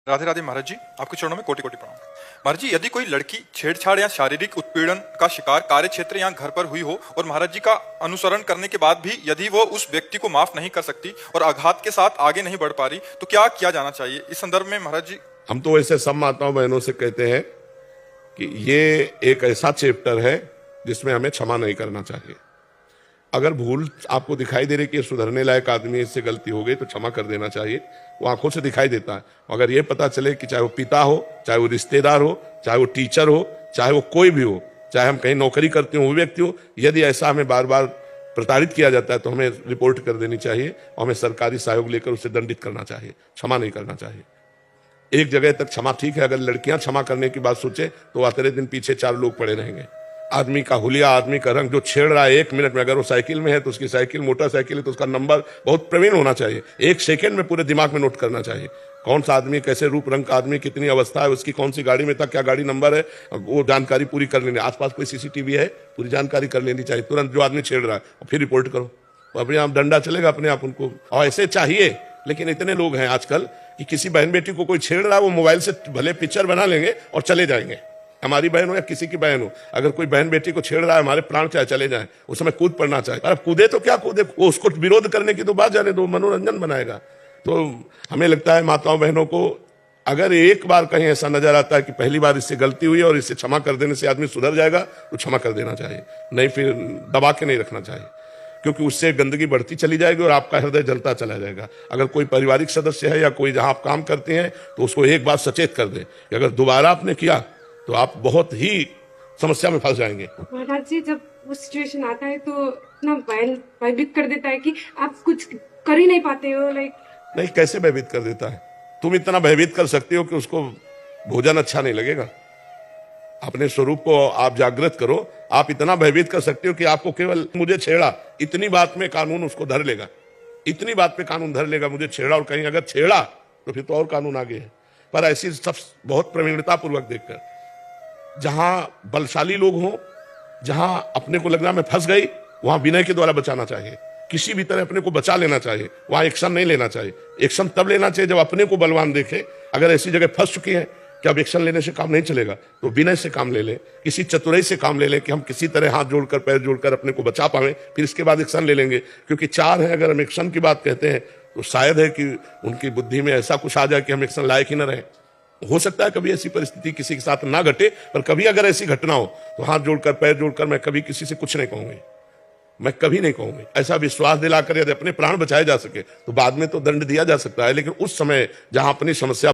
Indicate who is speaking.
Speaker 1: राधे राधे महाराज जी, आपके चरणों में कोटि कोटि प्रणाम। महाराज जी, यदि कोई लड़की छेड़छाड़ या शारीरिक उत्पीड़न का शिकार कार्य क्षेत्र या घर पर हुई हो और महाराज जी का अनुसरण करने के बाद भी यदि वो उस व्यक्ति को माफ नहीं कर सकती और आघात के साथ आगे नहीं बढ़ पा रही, तो क्या किया जाना चाहिए इस संदर्भ में महाराज जी?
Speaker 2: हम तो वैसे सब माताओं बहनों से कहते हैं कि ये एक ऐसा चैप्टर है जिसमें हमें क्षमा नहीं करना चाहिए। अगर भूल आपको दिखाई दे रही कि सुधरने लायक आदमी, इससे गलती हो गई तो क्षमा कर देना चाहिए। वो आंखों से दिखाई देता है। अगर ये पता चले कि चाहे वो पिता हो, चाहे वो रिश्तेदार हो, चाहे वो टीचर हो, चाहे वो कोई भी हो, चाहे हम कहीं नौकरी करते हो वो व्यक्ति हो, यदि ऐसा हमें बार बार प्रताड़ित किया जाता है तो हमें रिपोर्ट कर देनी चाहिए और हमें सरकारी सहयोग लेकर उसे दंडित करना चाहिए, क्षमा नहीं करना चाहिए। एक जगह तक क्षमा ठीक है, अगर लड़कियां क्षमा करने की बात सोचे तो आते दिन पीछे 4 लोग पड़े रहेंगे। आदमी का हुलिया, आदमी का रंग, जो छेड़ रहा है 1 मिनट में, अगर वो साइकिल में है तो उसकी साइकिल मोटरसाइकिल है तो उसका नंबर बहुत प्रवीण होना चाहिए। 1 सेकंड में पूरे दिमाग में नोट करना चाहिए कौन सा आदमी, कैसे रूप रंग का आदमी, कितनी अवस्था है उसकी, कौन सी गाड़ी में था, क्या गाड़ी नंबर है, वो जानकारी पूरी कर लेनी। आसपास कोई सीसीटीवी है, पूरी जानकारी कर लेनी चाहिए तुरंत, जो आदमी छेड़ रहा है, और फिर रिपोर्ट करो। अपने आप डंडा चलेगा अपने आप उनको, और ऐसे चाहिए। लेकिन इतने लोग हैं आजकल कि किसी बहन बेटी को कोई छेड़ रहा है, वो मोबाइल से भले पिक्चर बना लेंगे और चले जाएंगे। हमारी बहन हो या किसी की बहन हो, अगर कोई बहन बेटी को छेड़ रहा है, हमारे प्राण चाहे चले जाएं, उस समय कूद पड़ना चाहिए। पर अब कूदे तो क्या कूदे, वो उसको विरोध करने की तो बात जाने दो, मनोरंजन बनाएगा। तो हमें लगता है माताओं बहनों को, अगर एक बार कहीं ऐसा नजर आता है कि पहली बार इससे गलती हुई और इससे क्षमा कर देने से आदमी सुधर जाएगा, तो क्षमा कर देना चाहिए, नहीं फिर दबा के नहीं रखना चाहिए, क्योंकि उससे गंदगी बढ़ती चली जाएगी और आपका हृदय जलता चला जाएगा। अगर कोई पारिवारिक सदस्य है या कोई जहां आप काम करते हैं तो उसको एक बार सचेत कर दे कि अगर दोबारा आपने किया तो आप बहुत ही समस्या में फंस जाएंगे।
Speaker 3: महाराज जी, जब वो सिचुएशन आता है तो इतना भयभीत कर देता है कि आप कुछ कर ही नहीं पाते हो।
Speaker 2: नहीं, कैसे भयभीत कर देता है? तुम इतना भयभीत कर सकते हो कि उसको भोजन अच्छा नहीं लगेगा। अपने स्वरूप को आप जागृत करो। आप इतना भयभीत कर सकते हो कि आपको केवल मुझे छेड़ा, इतनी बात में कानून उसको धर लेगा, इतनी बात पे कानून धर लेगा, मुझे छेड़ा, और कहीं अगर छेड़ा तो फिर तो और कानून आगे है। पर ऐसी सब बहुत प्रवीणता पूर्वक देखकर, जहां बलशाली लोग हों, जहां अपने को लगना मैं फंस गई, वहां विनय के द्वारा बचाना चाहिए। किसी भी तरह अपने को बचा लेना चाहिए, वहां एक्शन नहीं लेना चाहिए। एक्शन तब लेना चाहिए जब अपने को बलवान देखे। अगर ऐसी जगह फंस चुकी है कि अब एक्शन लेने से काम नहीं चलेगा, तो विनय से काम ले ले, किसी चतुराई से काम ले ले कि हम किसी तरह हाथ जोड़कर, पैर जोड़कर अपने को बचा पाए, फिर इसके बाद एक्शन ले लेंगे। क्योंकि 4 है, अगर हम एक्शन की बात कहते हैं तो शायद है कि उनकी बुद्धि में ऐसा कुछ आ जाए कि हम एक्शन लायक ही न रहे। हो सकता है कभी ऐसी परिस्थिति किसी के साथ ना घटे, पर कभी अगर ऐसी घटना हो तो हाथ जोड़कर, पैर जोड़कर मैं कभी किसी से कुछ नहीं कहूंगी, मैं कभी नहीं कहूंगी। ऐसा विश्वास दिलाकर यदि अपने प्राण बचाए जा सके तो बाद में तो दंड दिया जा सकता है, लेकिन उस समय जहां अपनी समस्या